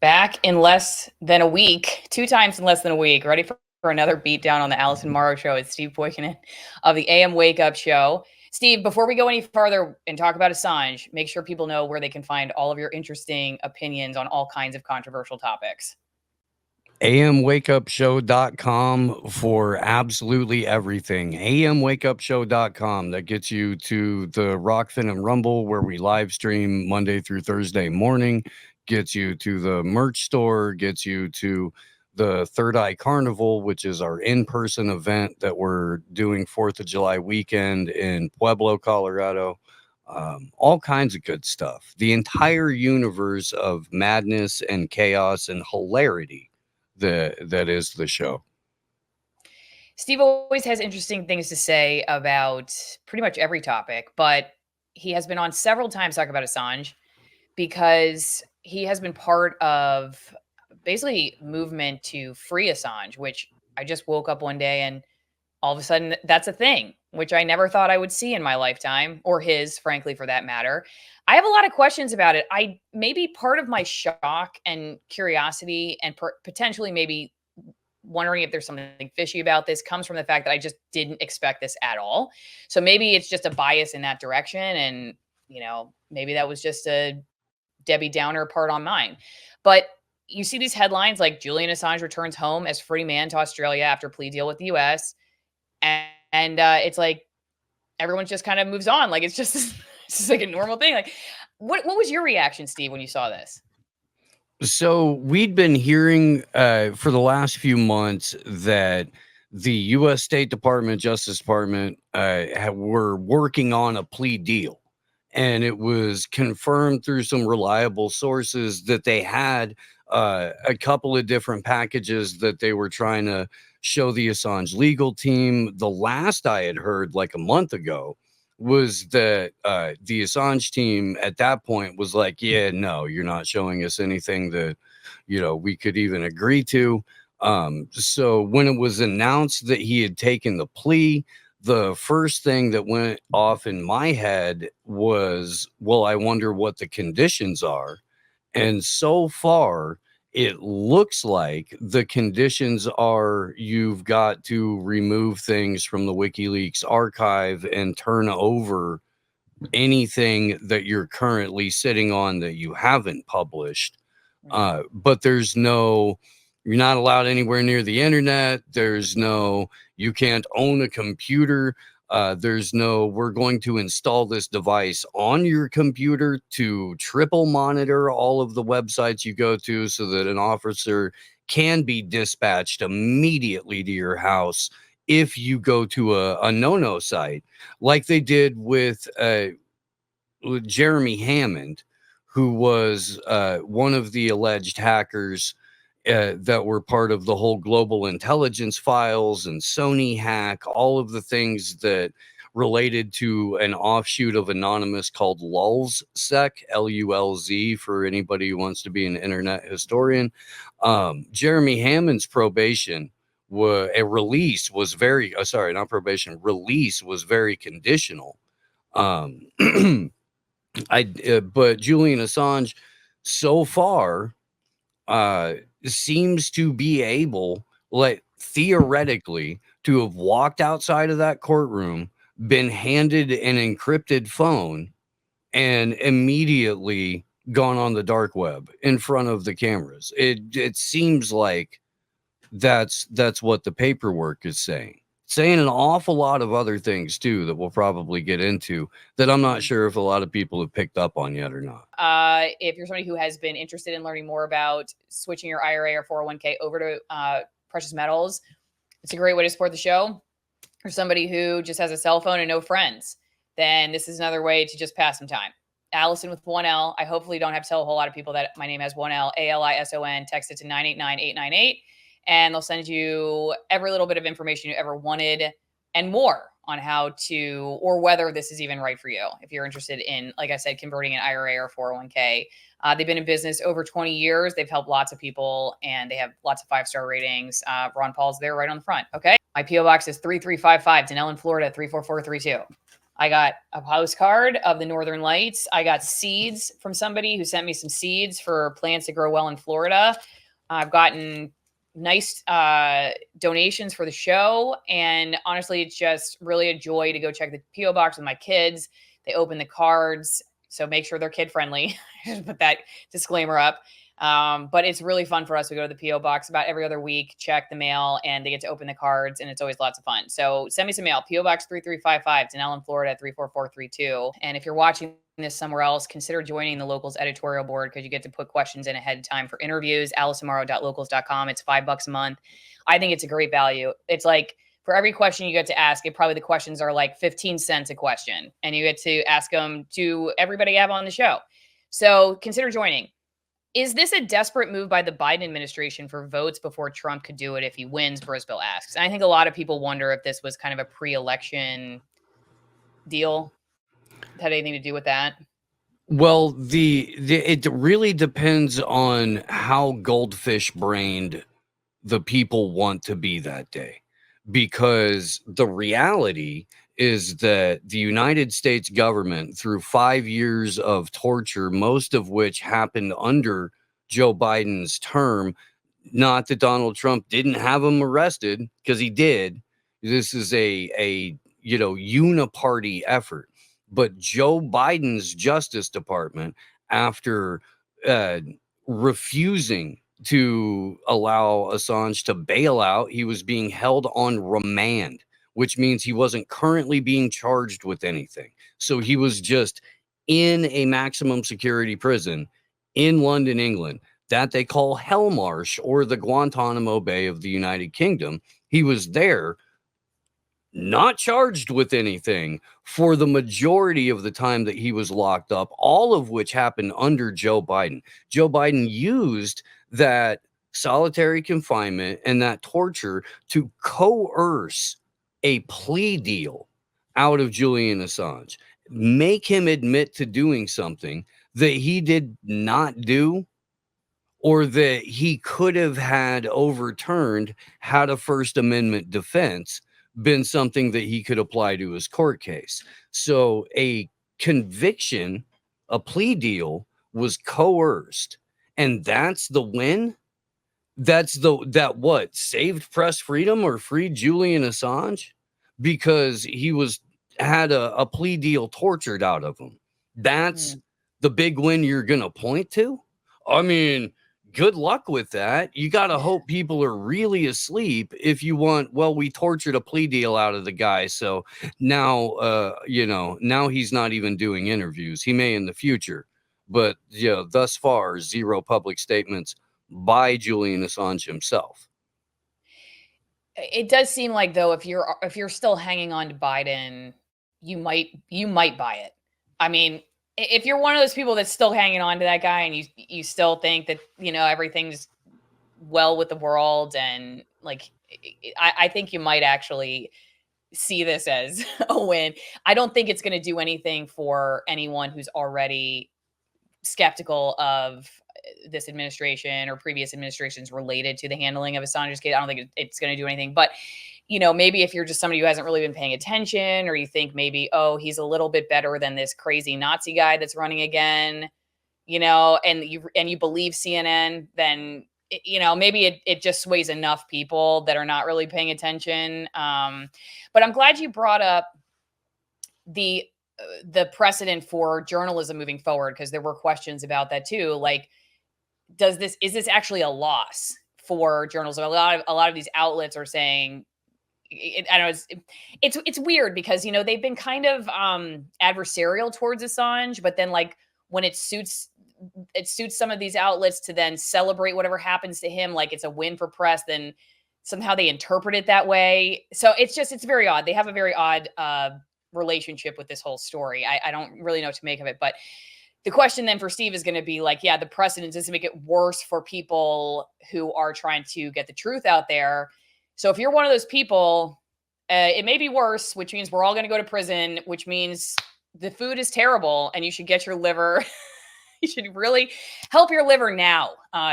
Back in less than a week, 2 times in less than a week, ready for another beatdown on the Alison Morrow Show. It's Steve Poikonen of the AM Wake Up Show. Steve, before we go any further and talk about Assange, make sure people know where they can find all of your interesting opinions on all kinds of controversial topics. amwakeupshow.com for absolutely everything. amwakeupshow.com. That gets you to the Rockfin and Rumble, where we live stream Monday through Thursday morning, gets you to the merch store, gets you to the Third Eye Carnival, which is our in-person event that we're doing 4th of July weekend in Pueblo, Colorado. All kinds of good stuff. The entire universe of madness and chaos and hilarity that is the show. Steve always has interesting things to say about pretty much every topic, but he has been on several times talking about Assange because he has been part of basically movement to free Assange, which I just woke up one day and all of a sudden that's a thing, which I never thought I would see in my lifetime, or his, frankly, for that matter. I have a lot of questions about it. Maybe part of my shock and curiosity and potentially maybe wondering if there's something fishy about this comes from the fact that I just didn't expect this at all. So maybe it's just a bias in that direction. And, maybe that was just a Debbie Downer part on mine. But you see these headlines like Julian Assange returns home as free man to Australia after plea deal with the US. And it's like everyone just kind of moves on. Like it's just like a normal thing. Like what was your reaction, Steve, when you saw this? So we'd been hearing for the last few months that the U.S. State Department, Justice Department were working on a plea deal. And it was confirmed through some reliable sources that they had a couple of different packages that they were trying to show the Assange legal team. The last I had heard, like a month ago, was that the Assange team at that point was like, yeah, no, you're not showing us anything that, we could even agree to. So when it was announced that he had taken the plea, the first thing that went off in my head was, well, I wonder what the conditions are. And so far, it looks like the conditions are you've got to remove things from the WikiLeaks archive and turn over anything that you're currently sitting on that you haven't published. But you're not allowed anywhere near the internet. You can't own a computer. We're going to install this device on your computer to triple monitor all of the websites you go to so that an officer can be dispatched immediately to your house if you go to a no-no site, like they did with Jeremy Hammond, who was one of the alleged hackers that were part of the whole global intelligence files and Sony hack, all of the things that related to an offshoot of Anonymous called LulzSec, Lulz, for anybody who wants to be an internet historian. Jeremy Hammond's release was very conditional. But Julian Assange so far seems to be able, like, theoretically, to have walked outside of that courtroom, been handed an encrypted phone, and immediately gone on the dark web in front of the cameras. It seems like that's what the paperwork is saying an awful lot of other things too that we'll probably get into that I'm not sure if a lot of people have picked up on yet or not. If you're somebody who has been interested in learning more about switching your IRA or 401k over to precious metals, it's a great way to support the show. For somebody who just has a cell phone and no friends, then this is another way to just pass some time. Alison with 1L. I hopefully don't have to tell a whole lot of people that my name has 1L, ALISON. Text it to 989-898. And they'll send you every little bit of information you ever wanted and more on how to, or whether this is even right for you. If you're interested in, like I said, converting an IRA or 401k, they've been in business over 20 years. They've helped lots of people and they have lots of 5-star ratings. Ron Paul's there right on the front. Okay. My PO box is 3355 Denellen, Florida, 34432. I got a postcard of the Northern Lights. I got seeds from somebody who sent me some seeds for plants to grow well in Florida. I've gotten nice donations for the show. And honestly, it's just really a joy to go check the P.O. box with my kids. They open the cards. So make sure they're kid friendly. Just put that disclaimer up. But it's really fun for us. We go to the P.O. box about every other week, check the mail, and they get to open the cards, and it's always lots of fun. So send me some mail. P.O. Box 3355, Denellen, Florida 34432. And if you're watching this somewhere else, consider joining the Locals editorial board because you get to put questions in ahead of time for interviews. AlisonMorrow.locals.com. It's $5 a month. I think it's a great value. It's like for every question you get to ask, the questions are like 15 cents a question, and you get to ask them to everybody you have on the show. So consider joining. Is this a desperate move by the Biden administration for votes before Trump could do it if he wins? Brisbane asks. And I think a lot of people wonder if this was kind of a pre-election deal. Had anything to do with that? Well, it really depends on how goldfish brained the people want to be that day, because the reality is that the United States government, through 5 years of torture, most of which happened under Joe Biden's term, not that Donald Trump didn't have him arrested, because he did. This is a uniparty effort. But Joe Biden's Justice Department, after refusing to allow Assange to bail out, he was being held on remand, which means he wasn't currently being charged with anything. So he was just in a maximum security prison in London, England, that they call Hellmarsh, or the Guantanamo Bay of the United Kingdom. He was there, not charged with anything for the majority of the time that he was locked up, all of which happened under Joe Biden. Joe Biden used that solitary confinement and that torture to coerce a plea deal out of Julian Assange, make him admit to doing something that he did not do, or that he could have had overturned had a First Amendment defense been something that he could apply to his court case. So a conviction, a plea deal, was coerced, and that's the win. That what saved press freedom or freed Julian Assange, because he had a plea deal tortured out of him. That's the big win you're gonna point to. I mean, good luck with that. You got to hope people are really asleep if you want, well, we tortured a plea deal out of the guy, so now now he's not even doing interviews. He may in the future, but thus far, zero public statements by Julian Assange himself. It does seem like, though, if you're still hanging on to Biden, you might buy it. I mean, if you're one of those people that's still hanging on to that guy and you still think that everything's well with the world, and like I think you might actually see this as a win. I don't think it's going to do anything for anyone who's already skeptical of this administration or previous administrations related to the handling of Assange's case. I don't think it's going to do anything. But maybe if you're just somebody who hasn't really been paying attention, or you think maybe, oh, he's a little bit better than this crazy Nazi guy that's running again, and you believe CNN, then maybe it just sways enough people that are not really paying attention. But I'm glad you brought up the precedent for journalism moving forward, because there were questions about that too. Like, is this actually a loss for journalism? A lot of these outlets are saying, I don't know, it's weird because they've been kind of adversarial towards Assange, but then like when it suits some of these outlets to then celebrate whatever happens to him, like it's a win for press, then somehow they interpret it that way. So it's very odd. They have a very odd relationship with this whole story. I don't really know what to make of it, but the question then for Steve is going to be like, yeah, the precedent is to make it worse for people who are trying to get the truth out there. So if you're one of those people, it may be worse, which means we're all going to go to prison, which means the food is terrible and you should get your liver You should really help your liver now.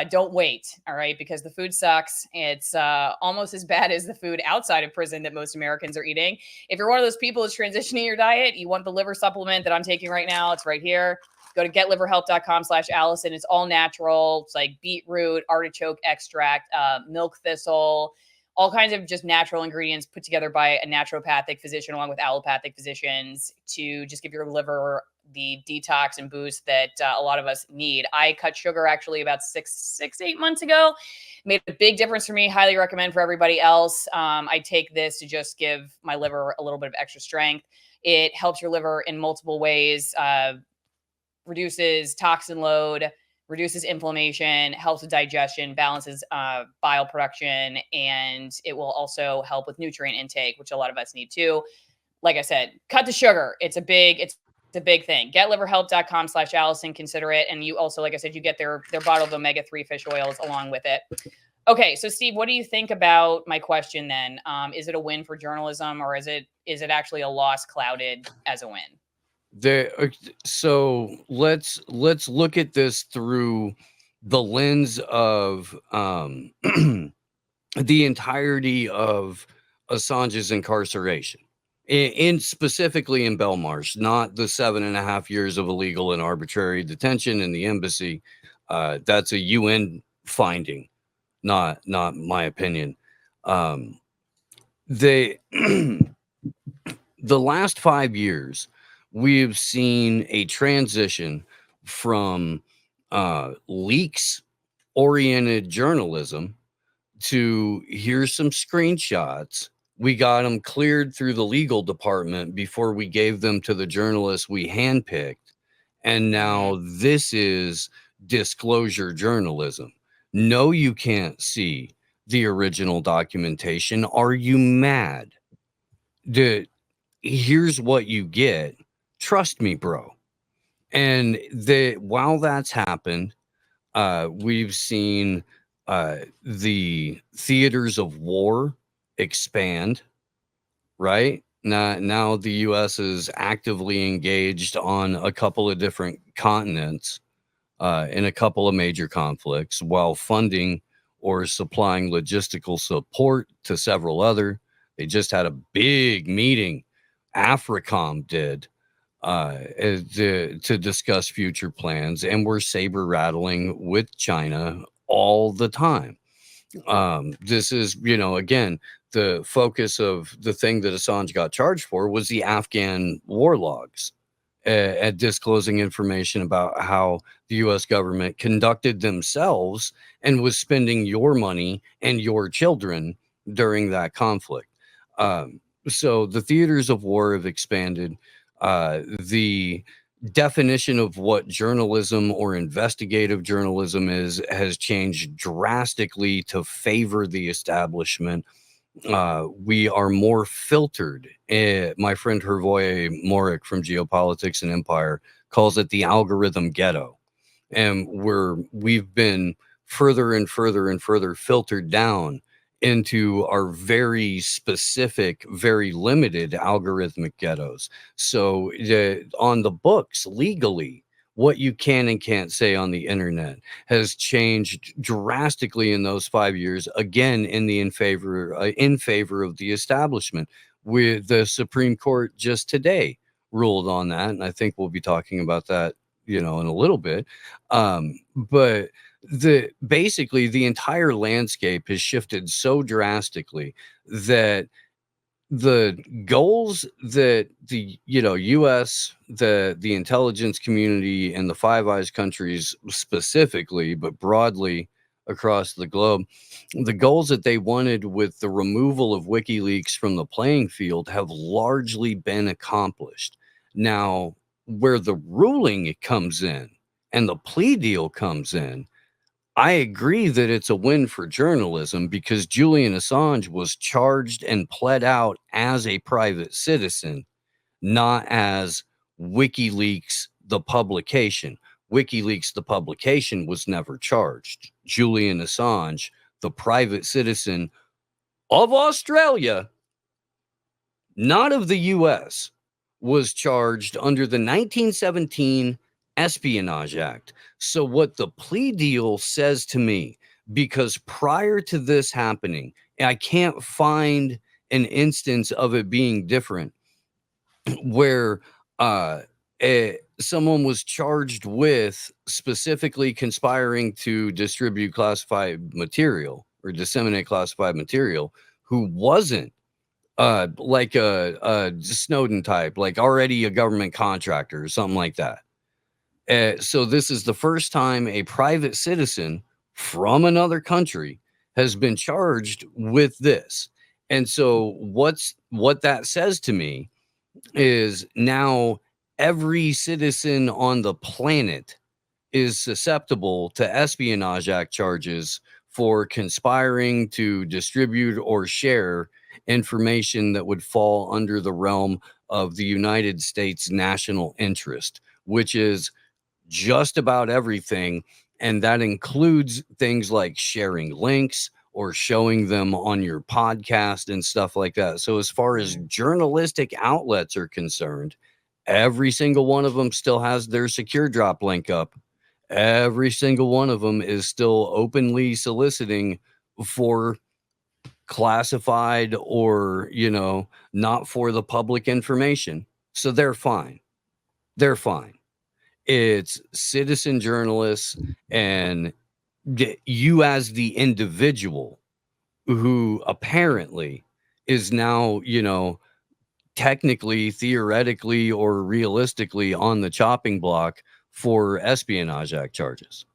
Don't wait, all right? Because the food sucks. It's almost as bad as the food outside of prison that most Americans are eating. If you're one of those people who's transitioning your diet, you want the liver supplement that I'm taking right now, it's right here. Go to getliverhelp.com/Alison. It's all natural. It's like beetroot, artichoke extract, milk thistle, all kinds of just natural ingredients put together by a naturopathic physician along with allopathic physicians to just give your liver the detox and boost that a lot of us need. I cut sugar actually about 8 months ago. Made a big difference for me. Highly recommend for everybody else. I take this to just give my liver a little bit of extra strength. It helps your liver in multiple ways. Reduces toxin load, reduces inflammation, helps with digestion, balances bile production, and it will also help with nutrient intake, which a lot of us need too. Like I said, cut the sugar. It's a big thing. Getliverhelp.com/Alison. Consider it. And you also, like I said, you get their bottle of omega-3 fish oils along with it. Okay, so Steve, what do you think about my question then? Is it a win for journalism, or is it actually a loss clouded as a win? So let's look at this through the lens of the entirety of Assange's incarceration, in specifically in Belmarsh, not the 7.5 years of illegal and arbitrary detention in the embassy. That's a UN finding, not my opinion. They the last 5 years, we've seen a transition from leaks oriented journalism to here's some screenshots. We got them cleared through the legal department before we gave them to the journalists we handpicked. And now this is disclosure journalism. No, you can't see the original documentation. Are you mad? Here's what you get. Trust me, bro. And while that's happened, we've seen the theaters of war expand, right? Now the U.S. is actively engaged on a couple of different continents in a couple of major conflicts while funding or supplying logistical support to several other. They just had a big meeting, AFRICOM did, to discuss future plans, and we're saber rattling with China all the time. This is, again, the focus of the thing that Assange got charged for was the Afghan war logs, at disclosing information about how the U.S. government conducted themselves and was spending your money and your children during that conflict. So the theaters of war have expanded. The definition of what journalism or investigative journalism has changed drastically to favor the establishment. We are more filtered. My friend Hervoy Morik from Geopolitics and Empire calls it the algorithm ghetto. And we've been further and further and further filtered down into our very specific, very limited algorithmic ghettos. So on the books, legally, what you can and can't say on the internet has changed drastically in those 5 years, again in favor of the establishment. With the Supreme Court just today ruled on that, and I think we'll be talking about that in a little bit. But basically the entire landscape has shifted so drastically that the goals that the US, the intelligence community, and the Five Eyes countries specifically, but broadly across the globe, the goals that they wanted with the removal of WikiLeaks from the playing field have largely been accomplished. Now, where the ruling comes in and the plea deal comes in, I agree that it's a win for journalism because Julian Assange was charged and pled out as a private citizen, not as WikiLeaks, the publication. WikiLeaks, the publication, was never charged. Julian Assange, the private citizen of Australia, not of the US, was charged under the 1917 Espionage Act. So what the plea deal says to me, because prior to this happening, I can't find an instance of it being different where someone was charged with specifically conspiring to distribute classified material or disseminate classified material who wasn't like a Snowden type, like already a government contractor or something like that. So this is the first time a private citizen from another country has been charged with this. And so what that says to me is now every citizen on the planet is susceptible to Espionage Act charges for conspiring to distribute or share information that would fall under the realm of the United States national interest, which is just about everything. And that includes things like sharing links or showing them on your podcast and stuff like that. So, as far as journalistic outlets are concerned, every single one of them still has their secure drop link up. Every single one of them is still openly soliciting for classified or, not for the public information. So they're fine. They're fine. It's citizen journalists and you as the individual who apparently is now, technically, theoretically, or realistically on the chopping block for Espionage Act charges.